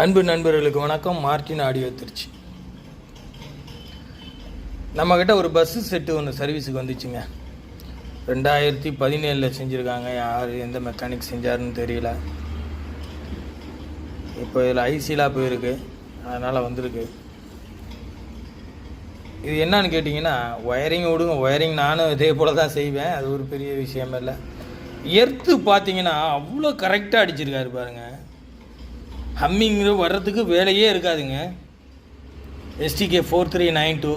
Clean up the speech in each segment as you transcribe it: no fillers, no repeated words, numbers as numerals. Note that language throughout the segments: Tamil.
அன்பு நண்பர்களுக்கு வணக்கம். Martin audio Tiruchi. நம்மக்கிட்ட ஒரு பஸ்ஸு செட்டு ஒன்று சர்வீஸுக்கு வந்துச்சுங்க. 2017 செஞ்சுருக்காங்க. யார் எந்த மெக்கானிக் செஞ்சாருன்னு தெரியல. இப்போ இதில் ஐசிலாம் போயிருக்கு, அதனால் வந்திருக்கு. இது என்னன்னு கேட்டிங்கன்னா, ஒயரிங் விடுங்க. ஒயரிங் நானும் இதே போல் தான் செய்வேன், அது ஒரு பெரிய விஷயமே இல்லை. எர்த்து பார்த்தீங்கன்னா அவ்வளோ கரெக்டாக அடிச்சிருக்காரு பாருங்கள். ஹம்மிங் வர்றதுக்கு வேலையே இருக்காதுங்க. STK 4392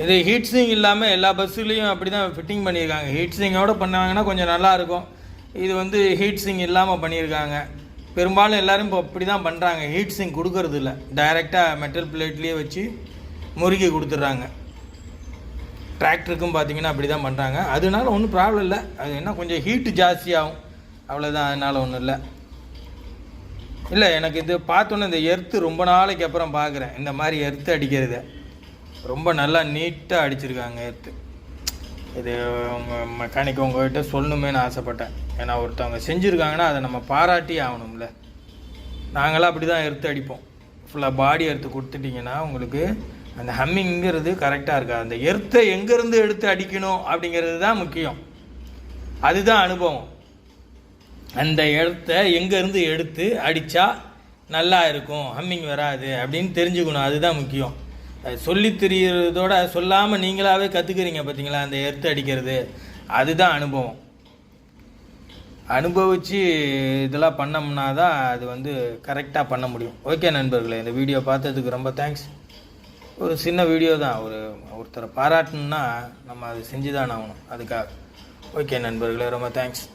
இது ஹீட் சிங் இல்லாமல் எல்லா பஸ்ஸுலேயும் அப்படி தான் ஃபிட்டிங் பண்ணியிருக்காங்க. ஹீட் சிங்கோடு பண்ணாங்கன்னா கொஞ்சம் நல்லாயிருக்கும். இது வந்து ஹீட் சிங் இல்லாமல் பண்ணியிருக்காங்க. பெரும்பாலும் எல்லோரும் இப்போ அப்படி தான் பண்ணுறாங்க. ஹீட் சிங் கொடுக்கறது இல்லை, டைரெக்டாக மெட்டல் பிளேட்லேயே வச்சு முறுக்கி கொடுத்துட்றாங்க. டிராக்டருக்கும் பார்த்தீங்கன்னா அப்படி தான் பண்ணுறாங்க. அதனால ஒன்றும் ப்ராப்ளம் இல்லை. அது என்ன கொஞ்சம் ஹீட்டு ஜாஸ்தியாகும், அவ்வளோதான். அதனால் ஒன்றும் இல்லை. எனக்கு இது பார்த்தோன்னே இந்த எர்த்து ரொம்ப நாளைக்கு அப்புறம் பார்க்குறேன். இந்த மாதிரி எர்த்து அடிக்கிறது ரொம்ப நல்லா நீட்டாக அடிச்சிருக்காங்க எர்த்து. இது உங்கள் மெக்கானிக் உங்கள்கிட்ட சொல்லணுமேனு ஆசைப்பட்டேன். ஏன்னா ஒருத்தவங்க செஞ்சுருக்காங்கன்னா அதை நம்ம பாராட்டி ஆகணும்ல. நாங்களாம் அப்படி தான் எர்த்து அடிப்போம். ஃபுல்லாக பாடி எர்த்து கொடுத்துட்டிங்கன்னா உங்களுக்கு அந்த ஹம்மிங்கிறது கரெக்டாக இருக்காது. அந்த எர்த்தை எங்கேருந்து எடுத்து அடிக்கணும் அப்படிங்கிறது தான் முக்கியம். அதுதான் அனுபவம். அந்த இடத்த எங்கேருந்து எடுத்து அடித்தா நல்லா இருக்கும், ஹம்மிங் வராது அப்படின்னு தெரிஞ்சுக்கணும். அதுதான் முக்கியம். சொல்லி தெரியறதோட சொல்லாமல் நீங்களாகவே கற்றுக்குறீங்க பார்த்தீங்களா, அந்த எர்த்து அடிக்கிறது. அதுதான் அனுபவம். அனுபவித்து இதெல்லாம் பண்ணோம்னா தான் அது வந்து கரெக்டாக பண்ண முடியும். ஓகே நண்பர்களே, இந்த வீடியோ பார்த்ததுக்கு ரொம்ப தேங்க்ஸ். ஒரு சின்ன வீடியோ தான். ஒருத்தரை பாராட்டணுன்னா நம்ம அது செஞ்சு தான் ஆகணும். அதுக்காக ஓகே நண்பர்களே, ரொம்ப தேங்க்ஸ்.